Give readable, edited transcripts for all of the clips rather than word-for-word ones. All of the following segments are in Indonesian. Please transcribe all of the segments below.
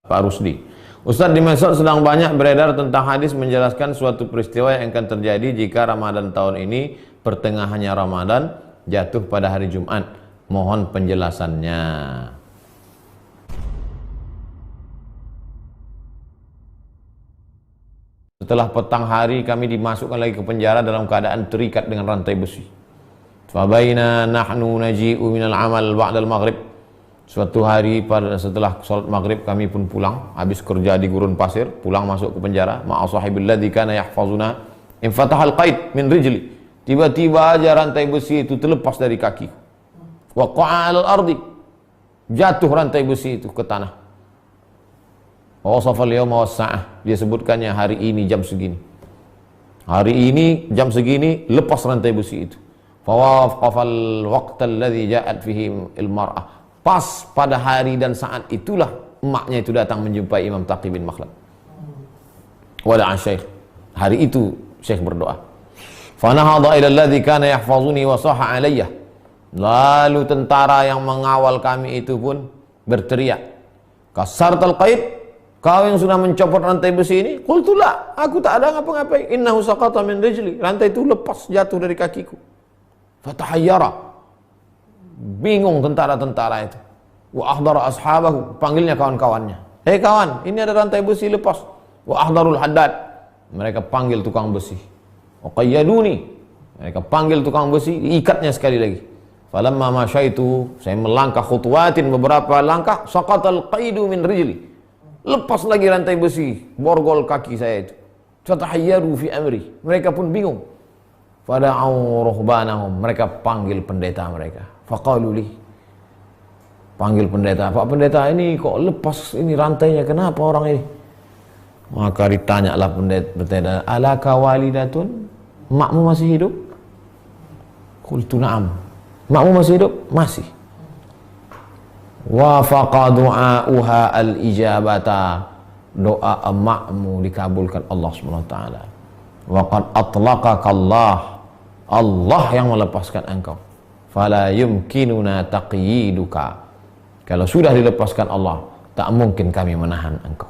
Pak Rusdi. Ustaz, di medsos sedang banyak beredar tentang hadis menjelaskan suatu peristiwa yang akan terjadi jika Ramadan tahun ini pertengahannya Ramadan jatuh pada hari Jumat. Mohon penjelasannya. Setelah petang hari kami dimasukkan lagi ke penjara dalam keadaan terikat dengan rantai besi. Fabaina nahnu naji'u minal amal ba'dal maghrib. Suatu hari setelah sholat maghrib kami pun pulang, habis kerja di gurun pasir, pulang masuk ke penjara. Ma'a sahibil ladzi kana yahfazuna infatahal qaid min rijli. Tiba-tiba aja rantai besi itu terlepas dari kaki. Waqa'a 'alal ardi. Jatuh rantai besi itu ke tanah. Wasafal yawma was-sa'ah. Dia sebutkannya hari ini jam segini. Hari ini jam segini lepas rantai besi itu. Fawaqafal waqtal ladzi ja'at fihi al-mar'ah. Pas pada hari dan saat itulah emaknya itu datang menjumpai Imam Taqi bin Makhlad. Wada'a syekh. Hari itu syekh berdoa. Fanahadha ila alladhi kana yahfazuni wa saha alayya. Lalu tentara yang mengawal kami itu pun berteriak, kasartal qaid, kau yang sudah mencopot rantai besi ini? Qultu la, aku tak ada ngapa-ngapain. Innahu saqata min rijli. Rantai itu lepas jatuh dari kakiku. Fatahayyara. Bingung tentara-tentara itu. Wa ahdara ashabahu, panggilnya kawan-kawannya. Hei kawan, ini ada rantai besi lepas. Wa ahdarul haddad, mereka panggil tukang besi. Wa qayyaduni, mereka panggil tukang besi, diikatnya sekali lagi. Falamma masyaitu, saya melangkah khutwatin beberapa langkah, saqatal qaidu min rijli. Lepas lagi rantai besi, borgol kaki saya itu. Fatahayyaru fi amri, mereka pun bingung. Fada'u ruhbanahum, mereka panggil pendeta mereka. Faqalu li, panggil pendeta, Pak pendeta ini kok lepas ini rantainya, kenapa orang ini? Maka ditanyalah pendeta, alaka walidatun, makmu masih hidup? Qultu na'am, makmu masih hidup? Masih. Wa faqa du'a'uha al-ijabata, doa emakmu dikabulkan Allah SWT. Wa qad atlaqaka Allah, Allah yang melepaskan engkau. Fala yumkinuna taqyiduka. Kalau sudah dilepaskan Allah, tak mungkin kami menahan engkau.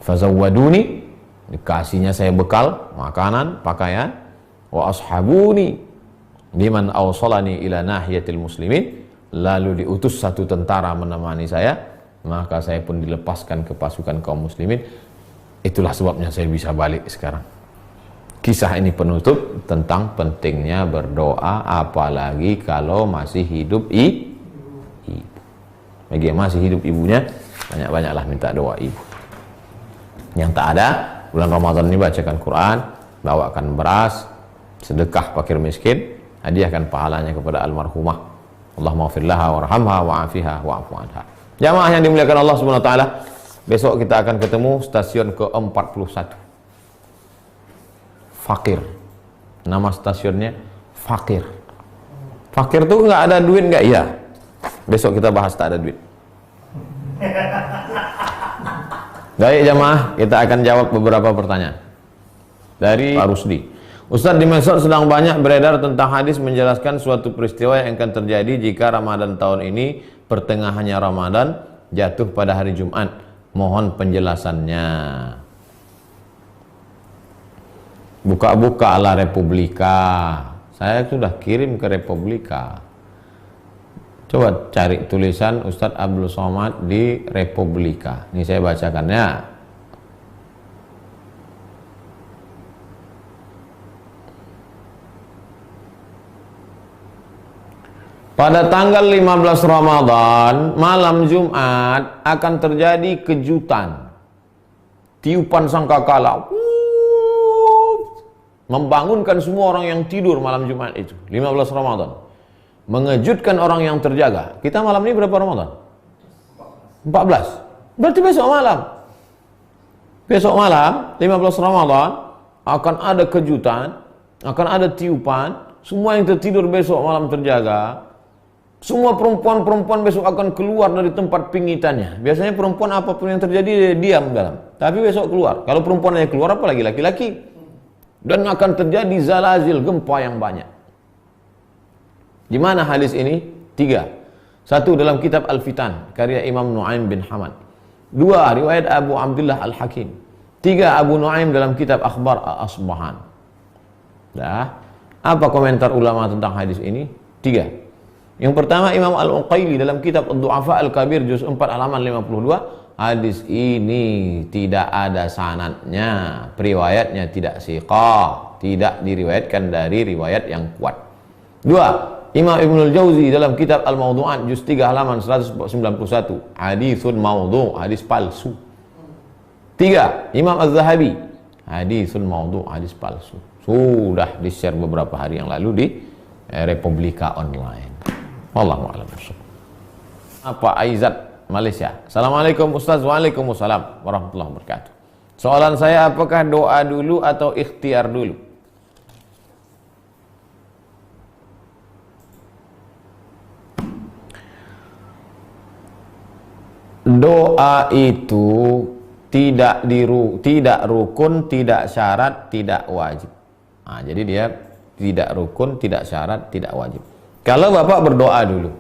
Fazawwaduni, dikasihnya saya bekal, makanan, pakaian. Wa ashabuni liman awsalani ila nahiyatil muslimin. Lalu diutus satu tentara menemani saya, maka saya pun dilepaskan ke pasukan kaum muslimin. Itulah sebabnya saya bisa balik sekarang. Kisah ini penutup tentang pentingnya berdoa, apalagi kalau masih hidup ibu. Bagi yang masih hidup ibunya, banyak-banyaklah minta doa ibu. Yang tak ada, bulan Ramadan ini bacakan Quran, bawakan beras, sedekah fakir miskin, hadiahkan pahalanya kepada almarhumah. Allahumma ghfir laha warhamha wa'afiha wa'fu anha. Jamaah yang dimuliakan Allah Subhanahu wa taala, besok kita akan ketemu stasiun ke-41. Fakir. Nama stasiunnya Fakir. Fakir tuh nggak ada duit nggak? Iya. Besok kita bahas tak ada duit. Baik jamaah, kita akan jawab beberapa pertanyaan dari Pak Rusdi. Ustaz, di medsos sedang banyak beredar tentang hadis menjelaskan suatu peristiwa yang akan terjadi jika Ramadan tahun ini pertengahannya Ramadan jatuh pada hari Jumat. Mohon penjelasannya. Buka-buka ala Republika. Saya sudah kirim ke Republika. Coba cari tulisan Ustadz Abdul Somad di Republika. Ini saya bacakannya. Pada tanggal 15 Ramadan, malam Jumat akan terjadi kejutan. Tiupan sangkakala. Membangunkan semua orang yang tidur malam Jumat itu, 15 Ramadan. Mengejutkan orang yang terjaga. Kita malam ini berapa Ramadan? 14. Berarti besok malam. Besok malam, 15 Ramadan, akan ada kejutan, akan ada tiupan. Semua yang tertidur besok malam terjaga. Semua perempuan-perempuan besok akan keluar dari tempat pingitannya. Biasanya perempuan apapun yang terjadi dia diam dalam. Tapi besok keluar. Kalau perempuan yang keluar, apalagi laki-laki. Dan akan terjadi zalazil, gempa yang banyak. Di mana hadis ini? 3. 1 dalam kitab Al-Fitan, karya Imam Nu'aim bin Hamad. Dua, riwayat Abu Abdullah Al-Hakim. Tiga, Abu Nuaim dalam kitab Akhbar Asbahan. Dah. Apa komentar ulama tentang hadis ini? Tiga. Yang pertama, Imam Al-Uqayli dalam kitab Ad-Du'afa Al-Kabir juz 4 halaman 52, hadis ini tidak ada sanadnya, riwayatnya tidak siqah, tidak diriwayatkan dari riwayat yang kuat. Dua, Imam Ibnul Jauzi dalam kitab Al-Mawdu'at juz 3 halaman 191, hadisun maudhu', hadis palsu. Tiga, Imam Az-Zahabi, hadisun maudhu', hadis palsu. Sudah di-share beberapa hari yang lalu di Republika Online. Wallahu a'lam bishawab. Apa Aizat Malaysia? Assalamualaikum Ustaz. Waalaikumsalam warahmatullahi wabarakatuh. Soalan saya, apakah doa dulu atau ikhtiar dulu? Doa itu tidak rukun, tidak syarat, tidak wajib. Nah, jadi dia tidak rukun, tidak syarat, tidak wajib. Kalau Bapak berdoa dulu,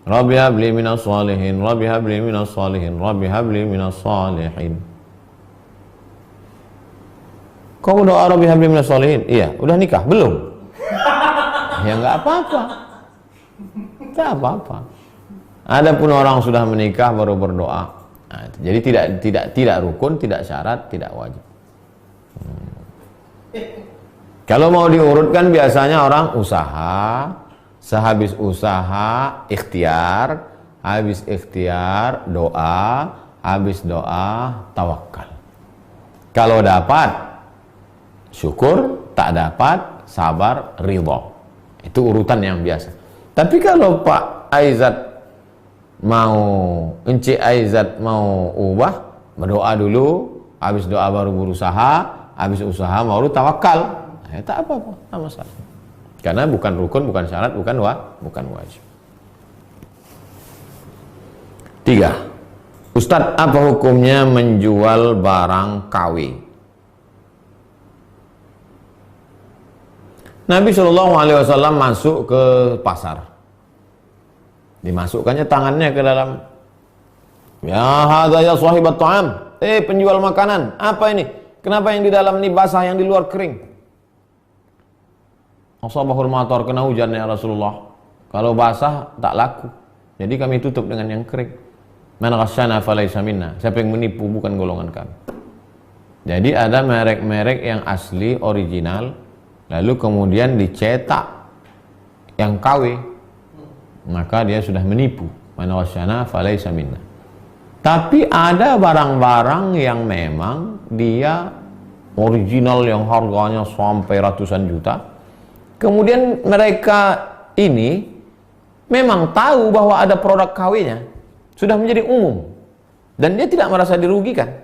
Rabbi habli minas shalihin, Rabbi habli minas shalihin, Rabbi habli minas shalihin. Kau doa Rabbi habli minas shalihin? Iya, udah nikah? Belum? Ya nggak apa-apa. Nggak apa-apa. Adapun orang sudah menikah baru berdoa. Nah, jadi tidak rukun, tidak syarat, tidak wajib. Kalau mau diurutkan biasanya orang usaha, sehabis usaha ikhtiar, habis ikhtiar doa, habis doa tawakal. Kalau dapat syukur, tak dapat sabar, ridha. Itu urutan yang biasa. Tapi kalau Pak Aizat mau, Encik Aizat mau ubah, berdoa dulu, habis doa baru berusaha, habis usaha baru tawakal. Ya, tak apa-apa, tak masalah. Karena bukan rukun, bukan syarat, bukan wajib. Tiga, Ustadz, apa hukumnya menjual barang KW? Nabi SAW masuk ke pasar. Dimasukkannya tangannya ke dalam. Ya hadza ya sahibat ta'am. Penjual makanan, apa ini? Kenapa yang di dalam ini basah, yang di luar kering? Asabahul matar, kena hujan ya Rasulullah. Kalau basah tak laku. Jadi kami tutup dengan yang kering. Man ghasyana falaysa minna. Siapa yang menipu bukan golongan kami. Jadi ada merek-merek yang asli, original, lalu kemudian dicetak yang KW. Maka dia sudah menipu. Man ghasyana falaysa minna. Tapi ada barang-barang yang memang dia original yang harganya sampai ratusan juta. Kemudian mereka ini memang tahu bahwa ada produk KW-nya, sudah menjadi umum, dan dia tidak merasa dirugikan.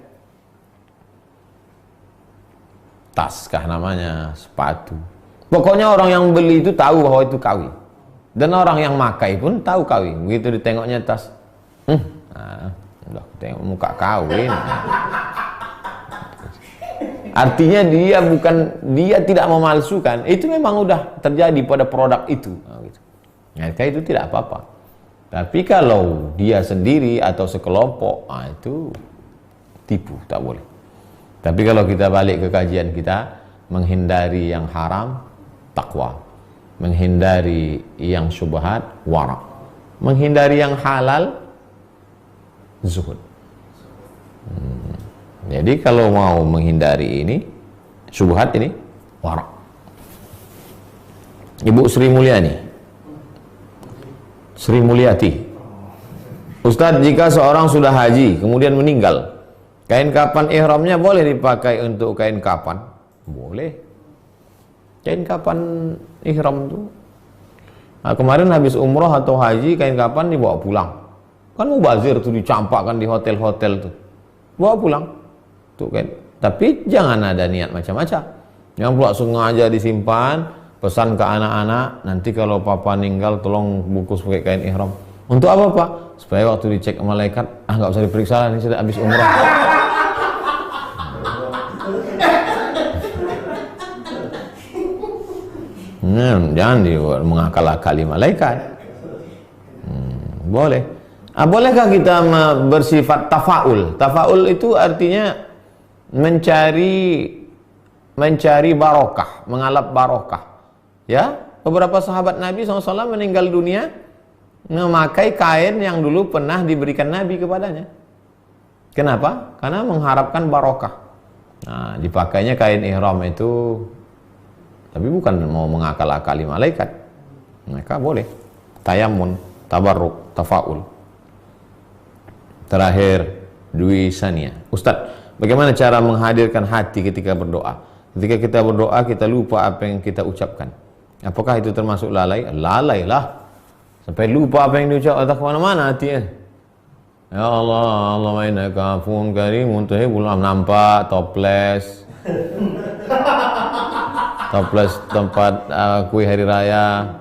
Tas kah namanya, sepatu. Pokoknya orang yang beli itu tahu bahwa itu KW, dan orang yang makai pun tahu KW. Begitu ditengoknya tas, udah tengok muka KW. Artinya dia tidak memalsukan. Itu memang udah terjadi pada produk itu. Maka itu tidak apa-apa. Tapi kalau dia sendiri atau sekelompok, itu tipu, tak boleh. Tapi kalau kita balik ke kajian kita, menghindari yang haram, takwa. Menghindari yang syubhat, wara. Menghindari yang halal, zuhud. Jadi kalau mau menghindari ini, syubhat ini, wara. Ibu Sri Mulyani, Sri Mulyati. Ustadz, jika seorang sudah haji kemudian meninggal, kain kapan ihramnya boleh dipakai untuk kain kapan? Boleh. Kain kapan ihram itu? Nah, kemarin habis umroh atau haji, kain kapan dibawa pulang. Kan mubazir tuh, dicampakkan di hotel-hotel tuh. Bawa pulang. Tuh kan. Tapi jangan ada niat macam-macam. Yang pula sengaja disimpan, pesan ke anak-anak, nanti kalau papa meninggal tolong bungkus pakai kain ihram. Untuk apa, Pak? Supaya waktu dicek malaikat, nggak usah diperiksa lah, ini sudah habis umrah. Jangan mengakal-akali malaikat. Boleh. Bolehkah kita bersifat tafaul? Tafaul itu artinya mencari barokah, mengalap barokah. Ya, beberapa sahabat Nabi SAW meninggal dunia memakai kain yang dulu pernah diberikan Nabi kepadanya. Kenapa? Karena mengharapkan barokah. Nah, dipakainya kain ihram itu, tapi bukan mau mengakal-akali malaikat. Mereka boleh tayamun, tabarruk, tafaul. Terakhir, Dwi Sania. Ustadz, bagaimana cara menghadirkan hati ketika berdoa? Ketika kita berdoa, kita lupa apa yang kita ucapkan. Apakah itu termasuk lalai? Lalai lah. Sampai lupa apa yang diucap, atau kemana-mana hatinya. Ya Allah, Allahumma innaka afuwwun karimun tuhibbul afwa. Nampak toples. Toples tempat kue hari raya.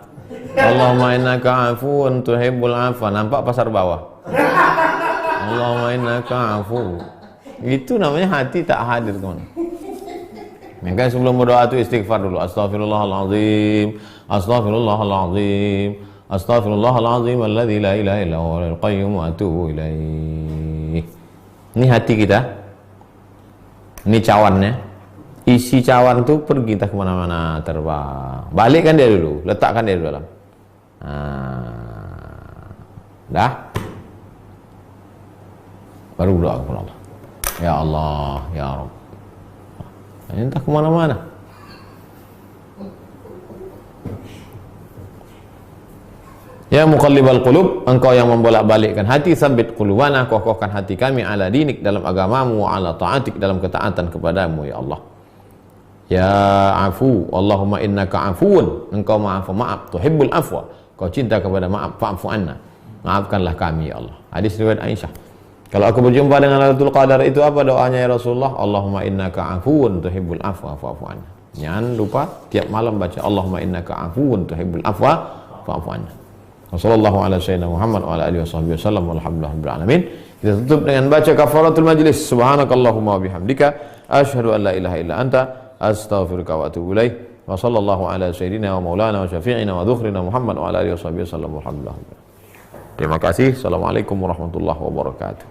Allahumma innaka afuwwun tuhibbul afwa. Nampak pasar bawah. Allahumma innaka afuwwun. Itu namanya hati tak hadir, teman. Maka sebelum berdoa itu istighfar dulu. Astaghfirullahaladzim, astaghfirullahaladzim, astaghfirullahaladzim alladzi la ilaha illa huwal qayyum wa atubu ilaih. Ini hati kita. Ini cawannya. Isi cawan itu pergi entah kemana-mana, terbang. Balikkan dia dulu, letakkan dia di dalam. Dah. Baru doa kepada Allah. Ya Allah, ya Rabb. Entah kemana-mana. Ya muqallibal qulub, engkau yang membolak-balikkan hati, tsabbit qulubana, kokohkan hati kami ala dinik, dalam agamamu, wa ala ta'atik, dalam ketaatan kepadamu ya Allah. Ya afu, Allahumma innaka afuun, engkau maaf, tuhibbul afwa, kau cinta kepada maaf, fa'fu anna, maafkanlah kami ya Allah. Hadis riwayat Aisyah. Kalau aku berjumpa dengan Lailatul Qadar, itu apa doanya ya Rasulullah? Allahumma innaka afuun tuhibbul afwa fa'fu anna. Jangan lupa tiap malam baca Allahumma innaka afuun tuhibbul afwa fa'fu anna. Wassallallahu ala sayyidina Muhammad wa ala alihi wasallam walhamdulillahi rabbil alamin. Kita tutup dengan baca kafaratul majlis. Subhanakallahumma wa bihamdika asyhadu an la ilaha illa anta astaghfiruka wa atubu ilaik. Wa sallallahu ala sayyidina wa maulana wa syafi'ina wa dzukhrina Muhammad wa ala alihi wasallam walhamdulillahi. Terima kasih. Assalamualaikum warahmatullahi wabarakatuh.